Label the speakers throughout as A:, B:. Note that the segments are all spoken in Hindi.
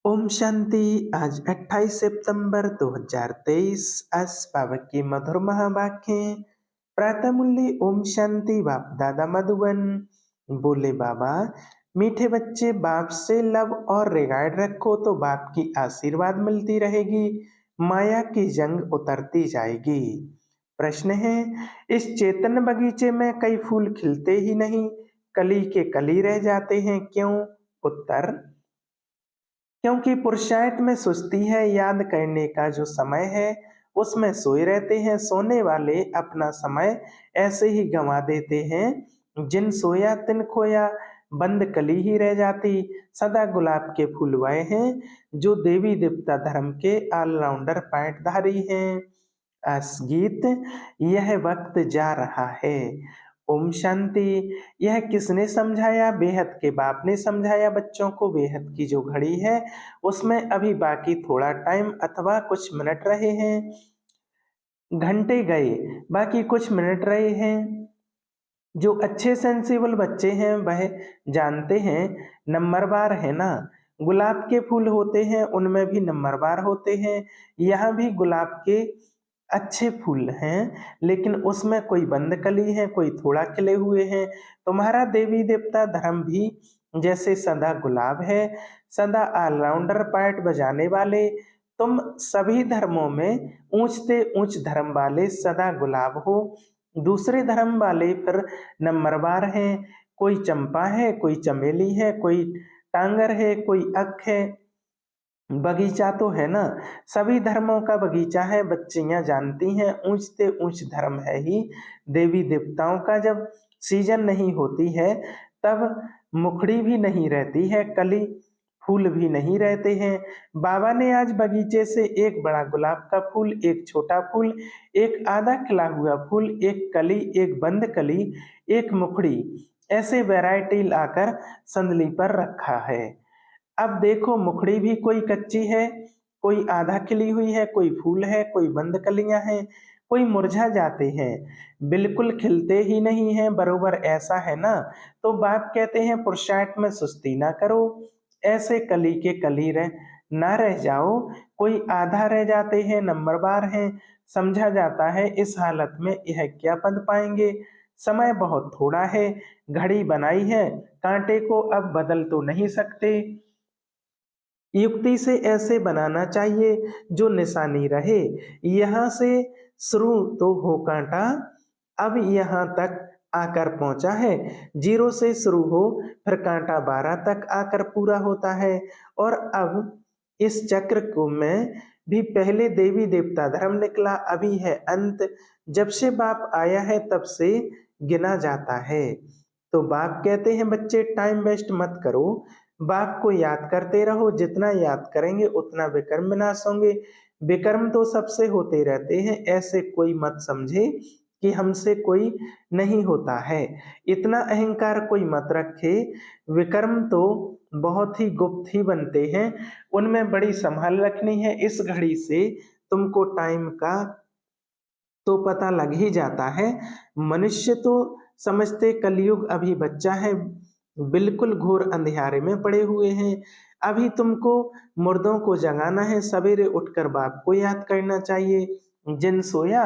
A: ओम शांति। आज 28 सितंबर 2023। आज पावक की मधुर महावाक्य। प्रातः मूल्य ओम शांति। बाप दादा मधुबन। बोले बाबा, मीठे बच्चे बाप से लव और रिगार्ड रखो तो बाप की आशीर्वाद मिलती रहेगी, माया की जंग उतरती जाएगी। प्रश्न है, इस चेतन बगीचे में कई फूल खिलते ही नहीं, कली के कली रह जाते हैं, क्यों? उत्तर, क्योंकि पुरुषार्थ में सुस्ती है। याद करने का जो समय है उसमें सोए रहते हैं। सोने वाले अपना समय ऐसे ही गंवा देते हैं। जिन सोया तिन खोया, बंद कली ही रह जाती। सदा गुलाब के फूल वह हैं जो देवी देवता धर्म के ऑलराउंडर पाटधारी हैं। गीत, यह वक्त जा रहा है। ओम शांति। यह किसने समझाया? बेहद के बाप ने समझाया बच्चों को। बेहद की जो घड़ी है उसमें अभी बाकी थोड़ा टाइम अथवा कुछ मिनट रहे हैं। घंटे गए, बाकी कुछ मिनट रहे हैं। जो अच्छे सेंसिबल बच्चे हैं वह जानते हैं नंबरवार है ना। गुलाब के फूल होते हैं उनमें भी नंबरवार होते हैं। यहाँ भी गुलाब के अच्छे फूल हैं, लेकिन उसमें कोई बंद कली है, कोई थोड़ा खिले हुए हैं। तुम्हारा देवी देवता धर्म भी जैसे सदा गुलाब है, सदा ऑलराउंडर पार्ट बजाने वाले। तुम सभी धर्मों में ऊंचते ऊंच धर्म वाले सदा गुलाब हो। दूसरे धर्म वाले फिर नंबरवार हैं। कोई चंपा है, कोई चमेली है, कोई टांगर है, कोई अख है। बगीचा तो है ना, सभी धर्मों का बगीचा है। बच्चियां जानती हैं ऊंचते ऊंच धर्म है ही देवी देवताओं का। जब सीजन नहीं होती है तब मुखड़ी भी नहीं रहती है, कली फूल भी नहीं रहते हैं। बाबा ने आज बगीचे से एक बड़ा गुलाब का फूल, एक छोटा फूल, एक आधा खिला हुआ फूल, एक कली, एक बंद कली, एक मुखड़ी, ऐसे वैरायटी लाकर संदली पर रखा है। अब देखो, मुखड़ी भी कोई कच्ची है, कोई आधा खिली हुई है, कोई फूल है, कोई बंद कलियां हैं, कोई मुरझा जाते हैं, बिल्कुल खिलते ही नहीं है। बरोबर ऐसा है ना। तो बाप कहते हैं पुरुषार्थ में सुस्ती ना करो, ऐसे कली के कली रह ना रह जाओ। कोई आधा रह जाते हैं, नंबरवार हैं। समझा जाता है इस हालत में यह क्या पद पाएंगे। समय बहुत थोड़ा है, घड़ी बनाई है, कांटे को अब बदल तो नहीं सकते। युक्ति से ऐसे बनाना चाहिए जो निशानी रहे। यहाँ से शुरू तो हो कांटा, अब यहाँ तक आकर पहुंचा है। 0 से शुरू हो, फिर कांटा 12 तक आकर पूरा होता है। और अब इस चक्र को में भी पहले देवी देवता धर्म निकला, अभी है अंत। जब से बाप आया है तब से गिना जाता है। तो बाप कहते हैं बच्चे टाइम वेस्ट मत करो, बाप को याद करते रहो। जितना याद करेंगे उतना विक्रम विनाश होंगे। विक्रम तो सबसे होते रहते हैं, ऐसे कोई मत समझे कि हमसे कोई नहीं होता है। इतना अहंकार कोई मत रखे। विक्रम तो बहुत ही गुप्त ही बनते हैं, उनमें बड़ी संभाल रखनी है। इस घड़ी से तुमको टाइम का तो पता लग ही जाता है। मनुष्य तो समझते कलयुग अभी बच्चा है, बिल्कुल घोर अंधियारे में पड़े हुए हैं। अभी तुमको मुर्दों को जगाना है, सवेरे उठकर बाप को याद करना चाहिए। जिन सोया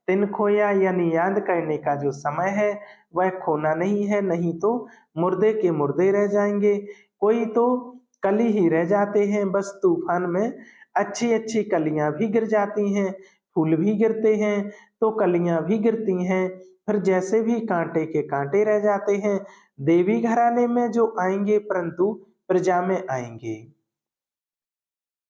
A: तिन खोया, यानी याद करने का जो समय है वह खोना नहीं है, नहीं तो मुर्दे के मुर्दे रह जाएंगे। कोई तो कली ही रह जाते हैं, बस तूफान में अच्छी अच्छी कलियां भी गिर जाती हैं, फूल भी गिरते हैं, तो कलियां भी गिरती हैं, फिर जैसे भी कांटे के कांटे रह जाते हैं। देवी घराने में जो आएंगे परंतु प्रजा में आएंगे।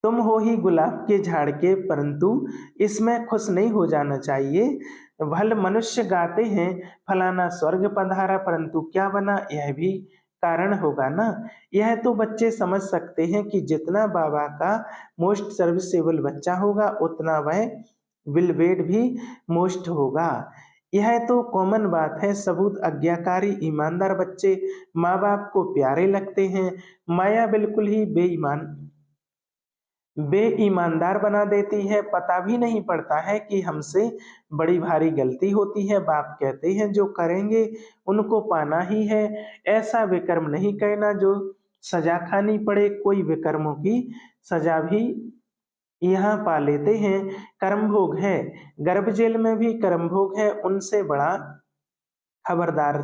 A: तुम हो ही गुलाब के झाड़ के, परंतु इसमें खुश नहीं हो जाना चाहिए। भल मनुष्य गाते हैं फलाना स्वर्ग पधारा, परंतु क्या बना, यह भी कारण होगा ना। यह तो बच्चे समझ सकते हैं कि जितना बाबा का मोस्ट सर्विसेबल बच्चा होगा उतना वह विलवेड भी मोस्ट होगा। यह तो कॉमन बात है। सबूत आज्ञाकारी ईमानदार बच्चे माँ बाप को प्यारे लगते हैं। माया बिल्कुल ही बेईमानदार बना देती है। पता भी नहीं पड़ता है कि हमसे बड़ी भारी गलती होती है। बाप कहते हैं जो करेंगे उनको पाना ही है। ऐसा विकर्म नहीं करना जो सजा खानी पड़े, कोई विकर्मों की सजा भी यहाँ पा लेते हैं। कर्मभोग है, गर्भ जेल में भी कर्मभोग है, उनसे बड़ा खबरदारी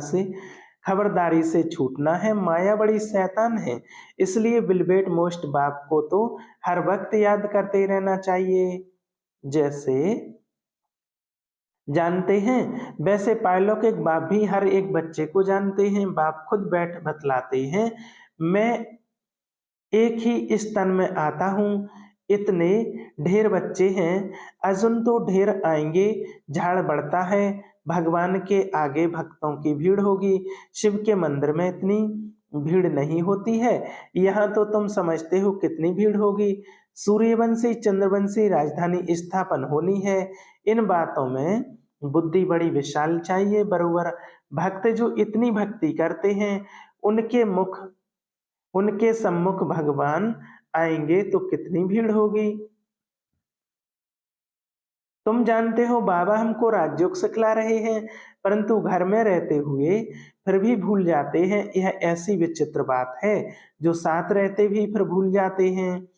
A: से छूटना है। माया बड़ी शैतान है, इसलिए बिलबेट मोस्ट बाप को तो हर वक्त याद करते रहना चाहिए। जैसे जानते हैं वैसे पायलौकिक बाप भी हर एक बच्चे को जानते हैं। बाप खुद बैठ बतलाते हैं, मैं एक ही स्तन में आता हूँ, इतने ढेर बच्चे हैं, अजुन तो ढेर आएंगे, झाड़ बढ़ता है। भगवान के आगे भक्तों की भीड़ होगी, शिव के मंदिर में इतनी भीड़ नहीं होती है, यहाँ तो तुम समझते हो कितनी भीड़ होगी। सूर्यवंशी चंद्रवंशी राजधानी स्थापन होनी है। इन बातों में बुद्धि बड़ी विशाल चाहिए बरोबर। भक्त जो इतनी भक्ति करते हैं, उनके सम्मुख भगवान आएंगे तो कितनी भीड़ होगी। तुम जानते हो बाबा हमको राजयोग सिखला रहे हैं, परंतु घर में रहते हुए फिर भी भूल जाते हैं। यह ऐसी विचित्र बात है, जो साथ रहते भी फिर भूल जाते हैं।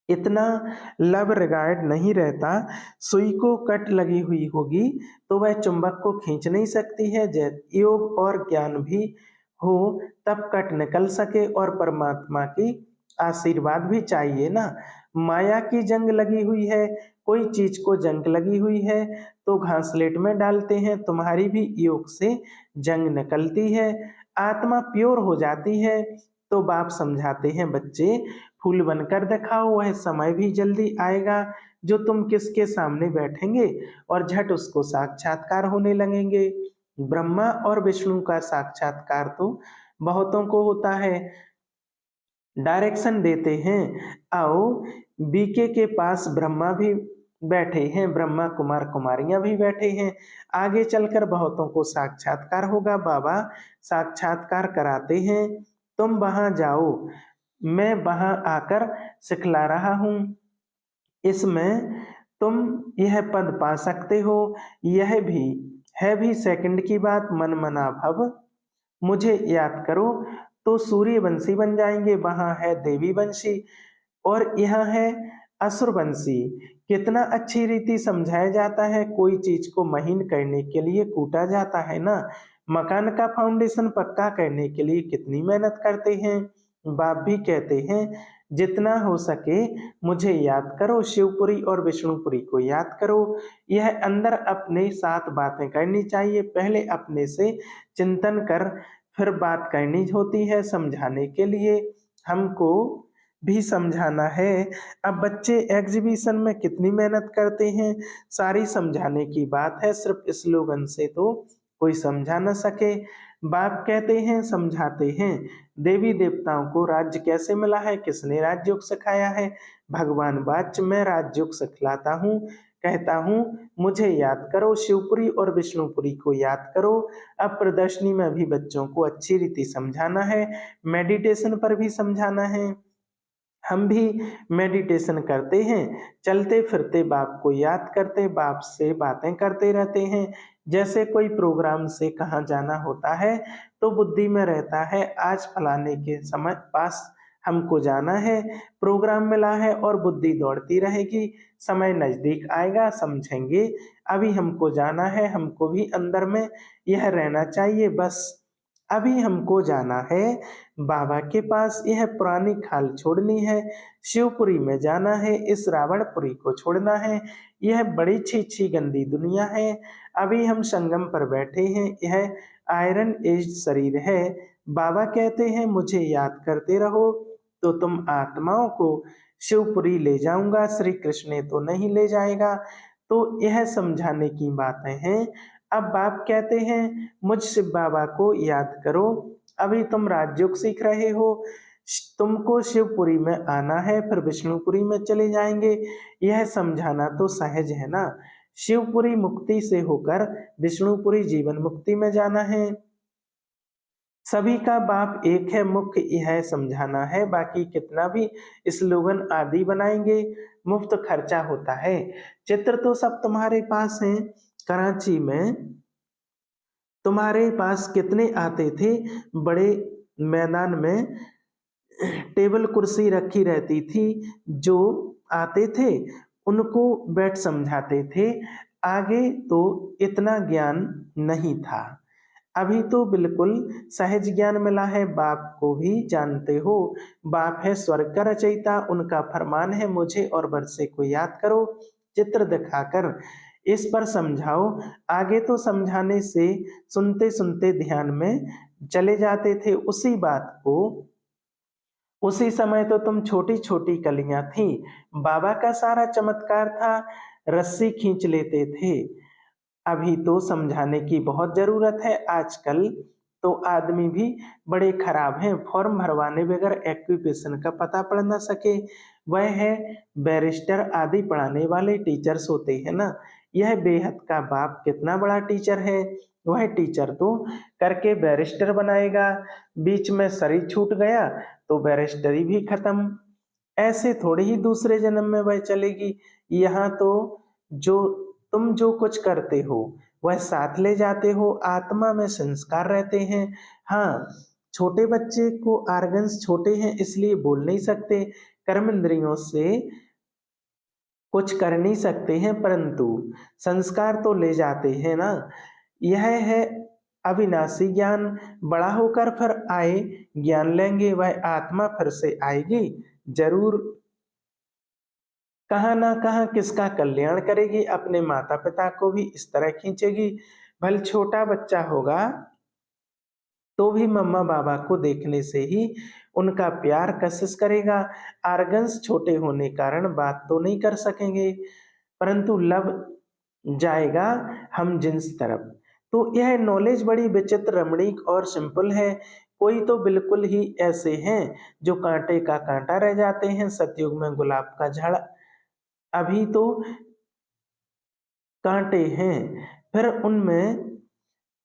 A: इतना लव रिगार्ड नहीं रहता। सुई को कट लगी हुई होगी तो वह चुंबक को खींच नहीं सकती है। योग और ज्ञान भी हो तब कट निकल सके, और परमात्मा की आशीर्वाद भी चाहिए ना। माया की जंग लगी हुई है, कोई चीज को जंग लगी हुई है तो घासलेट में डालते हैं। तुम्हारी भी योग से जंग निकलती है, आत्मा प्योर हो जाती है। तो बाप समझाते हैं, बच्चे फूल बनकर दिखाओ, वह समय भी जल्दी आएगा जो तुम किसके सामने बैठेंगे और झट उसको साक्षात्कार होने लगेंगे। ब्रह्मा और विष्णु का साक्षात्कार तो बहुतों को होता है। डायरेक्शन देते हैं, आओ बीके के पास ब्रह्मा भी बैठे हैं, ब्रह्मा कुमार कुमारियां भी बैठे हैं, आगे चलकर बहुतों को साक्षात्कार होगा। बाबा साक्षात्कार कराते हैं, तुम वहां जाओ, मैं वहां आकर सिखला रहा हूँ। इसमें तुम यह पद पा सकते हो। यह भी सेकंड की बात, मन मना भव मुझे याद करो तो सूर्यवंशी बन जाएंगे। वहां है देवी वंशी और यहाँ है असुरवंशी। कितना अच्छी रीति समझाया जाता है। कोई चीज को महीन करने के लिए कूटा जाता है ना, मकान का फाउंडेशन पक्का करने के लिए कितनी मेहनत करते हैं। बाप भी कहते हैं, जितना हो सके मुझे याद करो, शिवपुरी और विष्णुपुरी को याद करो। यह अंदर अपने साथ बातें करनी चाहिए, पहले अपने से चिंतन कर फिर बात करनी होती है। समझाने के लिए हमको भी समझाना है। अब बच्चे एग्जीबिशन में कितनी मेहनत करते हैं, सारी समझाने की बात है, सिर्फ स्लोगन से तो कोई समझा न सके। बाप कहते हैं, समझाते हैं, देवी देवताओं को राज्य कैसे मिला है, किसने राजयोग सिखाया है। भगवान वाच मैं राजयोग सिखलाता हूँ, कहता हूँ मुझे याद करो, शिवपुरी और विष्णुपुरी को याद करो। अब प्रदर्शनी में भी बच्चों को अच्छी रीति समझाना है, मेडिटेशन पर भी समझाना है। हम भी मेडिटेशन करते हैं, चलते फिरते बाप को याद करते, बाप से बातें करते रहते हैं। जैसे कोई प्रोग्राम से कहाँ जाना होता है तो बुद्धि में रहता है, आज फलाने के समय पास हमको जाना है, प्रोग्राम मिला है, और बुद्धि दौड़ती रहेगी। समय नजदीक आएगा, समझेंगे अभी हमको जाना है, हमको भी अंदर में यह रहना चाहिए, बस अभी हमको जाना है बाबा के पास, यह पुरानी खाल छोड़नी है, शिवपुरी में जाना है, इस रावणपुरी को छोड़ना है, यह बड़ी छी गंदी दुनिया है। अभी हम संगम पर बैठे हैं, यह आयरन एज शरीर है। बाबा कहते हैं मुझे याद करते रहो तो तुम आत्माओं को शिवपुरी ले जाऊंगा, श्री कृष्ण ने तो नहीं ले जाएगा। तो यह समझाने की बातें हैं। अब बाप कहते हैं मुझ शिव बाबा को याद करो, अभी तुम राजयोग सीख रहे हो, तुमको शिवपुरी में आना है, फिर विष्णुपुरी में चले जाएंगे। यह समझाना तो सहज है ना। शिवपुरी मुक्ति से होकर विष्णुपुरी जीवन मुक्ति में जाना है। सभी का बाप एक है, मुख्य यह समझाना है। बाकी कितना भी स्लोगन आदि बनाएंगे, मुफ्त खर्चा होता है। चित्र तो सब तुम्हारे पास हैं। कराची में तुम्हारे पास कितने आते थे, बड़े मैदान में टेबल कुर्सी रखी रहती थी, जो आते थे उनको बैठ समझाते थे। आगे तो इतना ज्ञान नहीं था। अभी तो बिल्कुल सहज ज्ञान मिला है। बाप को भी जानते हो, बाप है स्वर्ग का रचयिता, उनका फरमान है मुझे और वर्षे को याद करो, चित्र दिखाकर इस पर समझाओ। आगे तो समझाने से सुनते सुनते ध्यान में चले जाते थे उसी बात को। उसी समय तो तुम छोटी छोटी कलियां थी, बाबा का सारा चमत्कार था, रस्सी खींच लेते थे। अभी तो समझाने की बहुत जरूरत है। आजकल तो आदमी भी बड़े खराब हैं, फॉर्म भरवाने बगैर एक्यूपेशन का पता पड़ न सके। वह है बैरिस्टर आदि पढ़ाने वाले टीचर्स होते हैं ना। यह बेहद का बाप कितना बड़ा टीचर है। वह टीचर तो करके बैरिस्टर बनाएगा, बीच में सरी छूट गया तो बैरिस्टरी भी खत्म। ऐसे थोड़े ही दूसरे जन्म में वह चलेगी। यहाँ तो जो तुम जो कुछ करते हो वह साथ ले जाते हो, आत्मा में संस्कार रहते हैं। हाँ, छोटे बच्चे को आर्गन्स छोटे हैं इसलिए बोल नहीं सकते, कर्म इंद्रियों से कुछ कर नहीं सकते हैं, परंतु संस्कार तो ले जाते हैं ना। यह है अविनाशी ज्ञान। बड़ा होकर फिर आए ज्ञान लेंगे, वह आत्मा फिर से आएगी जरूर, कहाँ ना कहाँ किसका कल्याण करेगी, अपने माता पिता को भी इस तरह खींचेगी। भले छोटा बच्चा होगा तो भी मम्मा बाबा को देखने से ही उनका प्यार कशिश करेगा। आर्गन्स छोटे होने कारण बात तो नहीं कर सकेंगे, परंतु लव जाएगा हम जिन्स तरफ। तो यह नॉलेज बड़ी विचित्र, रमणीक और सिंपल है। कोई तो बिल्कुल ही ऐसे हैं जो कांटे का कांटा रह जाते हैं, सतयुग में गुलाब का झाड़ अभी तो कांटे हैं, फिर उनमें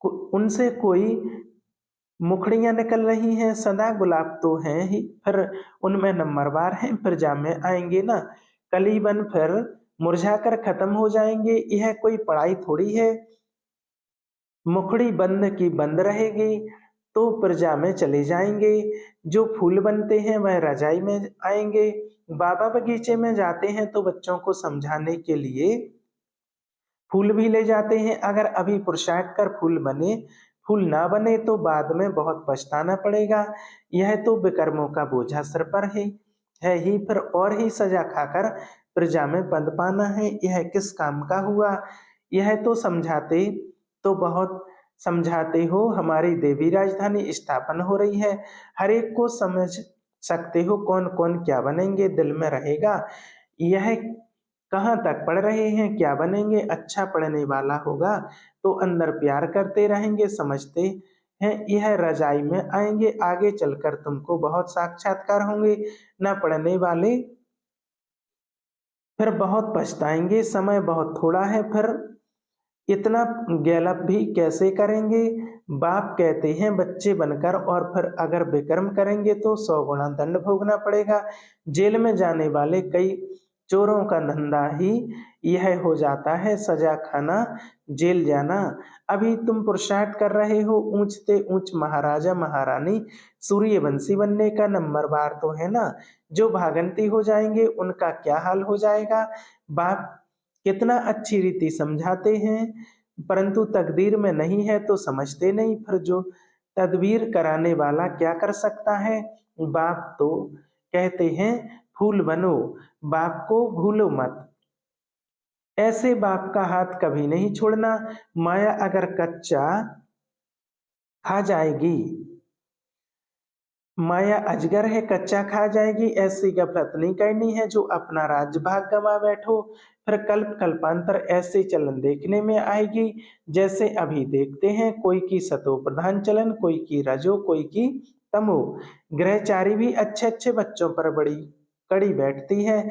A: उनसे कोई मुखड़ियां निकल रही हैं। सदा गुलाब तो हैं ही, फिर उनमें नंबरवार हैं, फिर जामे आएंगे ना। कलीबन फिर मुरझाकर खत्म हो जाएंगे। यह कोई पढ़ाई थोड़ी है। मुखड़ी बंद की बंद रहेगी तो प्रजा में चले जाएंगे। जो फूल बनते हैं वह रजाई में आएंगे। बाबा बगीचे में जाते हैं तो बच्चों को समझाने के लिए फूल भी ले जाते हैं। अगर अभी पुरुषार्थ कर फूल बने, फूल ना बने तो बाद में बहुत पछताना पड़ेगा। यह तो विकर्मों का बोझा सिर पर है ही, फिर और ही सजा खाकर प्रजा में पद पाना है। यह किस काम का हुआ। यह तो समझाते तो बहुत समझाते हो। हमारी देवी राजधानी स्थापन हो रही है, हर एक को समझ सकते हो कौन कौन क्या बनेंगे, दिल में रहेगा। यह कहाँ तक पढ़ रहे हैं, क्या बनेंगे। अच्छा पढ़ने वाला होगा तो अंदर प्यार करते रहेंगे, समझते हैं। यह रजाई में आएंगे, आगे चलकर तुमको बहुत साक्षात्कार होंगे। न पढ़ने वाले फिर बहुत पछताएंगे, समय बहुत थोड़ा है, फिर इतना गैलप भी कैसे करेंगे। बाप कहते हैं बच्चे बनकर और फिर अगर विक्रम करेंगे तो 100 गुना दंड भोगना पड़ेगा। जेल में जाने वाले कई चोरों का धंधा ही यह हो जाता है, सजा खाना, जेल जाना। अभी तुम पुरुषार्थ कर रहे हो ऊंच से ऊंच महाराजा महारानी सूर्यवंशी बनने का, नंबरवार तो है ना। जो भागंती हो जाएंगे उनका क्या हाल हो जाएगा। बाप कितना अच्छी रीति समझाते हैं, परंतु तकदीर में नहीं है तो समझते नहीं। फिर जो तदबीर कराने वाला क्या कर सकता है। बाप तो कहते हैं फूल बनो, बाप को भूलो मत। ऐसे बाप का हाथ कभी नहीं छोड़ना। माया अगर कच्चा खा जाएगी, माया अजगर है, कच्चा खा जाएगी। ऐसी गफलत नहीं करनी है जो अपना राज्य भाग गंवा बैठो। फिर कल्प कल्पांतर ऐसे चलन देखने में आएगी जैसे अभी देखते हैं। कोई की सतो प्रधान चलन, कोई की रजो, कोई की तमो। ग्रहचारी भी अच्छे अच्छे बच्चों पर बड़ी कड़ी बैठती है,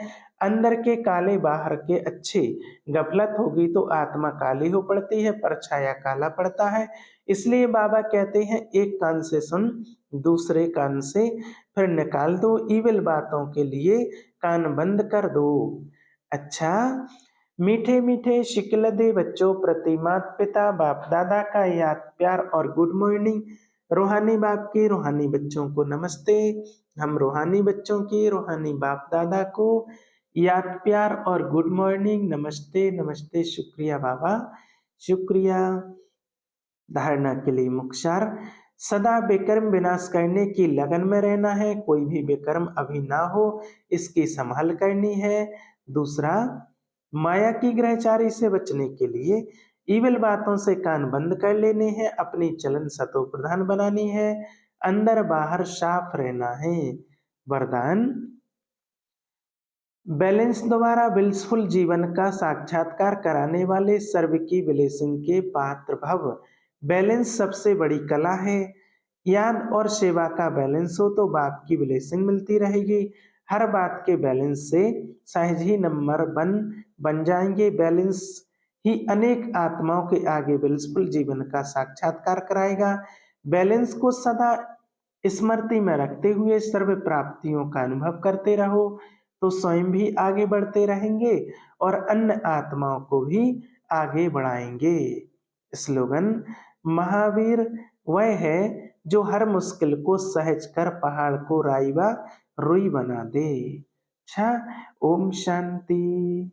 A: अंदर के काले बाहर के अच्छे। गफलत होगी तो आत्मा काली हो पड़ती है, परछाया काला पड़ता है। इसलिए बाबा कहते हैं एक कान से सुन, दूसरे कान से फिर निकाल दो। ईविल बातों के लिए कान बंद कर दो। अच्छा, मीठे मीठे शिकलदे बच्चों प्रति माता पिता बाप दादा का याद प्यार और गुड मॉर्निंग। रूहानी बाप के रूहानी बच्चों को नमस्ते। हम रूहानी बच्चों के रूहानी बाप दादा को याद प्यार और गुड मॉर्निंग, नमस्ते नमस्ते, शुक्रिया बाबा, शुक्रिया। धारणा के लिए मुख्तार, सदा बेकर्म विनाश करने की लगन में रहना है, कोई भी बेकर्म अभी ना हो इसकी संभाल करनी है। दूसरा, माया की ग्रहचारी से बचने के लिए ईविल बातों से कान बंद कर लेने हैं, अपनी चलन सतो प्रधान बनानी है, अंदर बाहर साफ रहना है। वरदान, बैलेंस द्वारा ब्लिसफुल जीवन का साक्षात्कार कराने वाले सर्व की ब्लेसिंग के पात्र भव। बैलेंस सबसे बड़ी कला है। याद और सेवा का बैलेंस हो तो बाप की ब्लेसिंग मिलती रहेगी। हर बात के बैलेंस से सहज ही नंबर बन जाएंगे। बैलेंस ही अनेक आत्माओं के आगे ब्लिसफुल जीवन का साक्षात्कार कराएगा। बैलेंस को सदा स्मृति में रखते हुए सर्व प्राप्तियों का अनुभव करते रहो तो स्वयं भी आगे बढ़ते रहेंगे और अन्य आत्माओं को भी आगे बढ़ाएंगे। स्लोगन, महावीर वह है जो हर मुश्किल को सहज कर पहाड़ को राई व रुई बना दे। अच्छा, ओम शांति।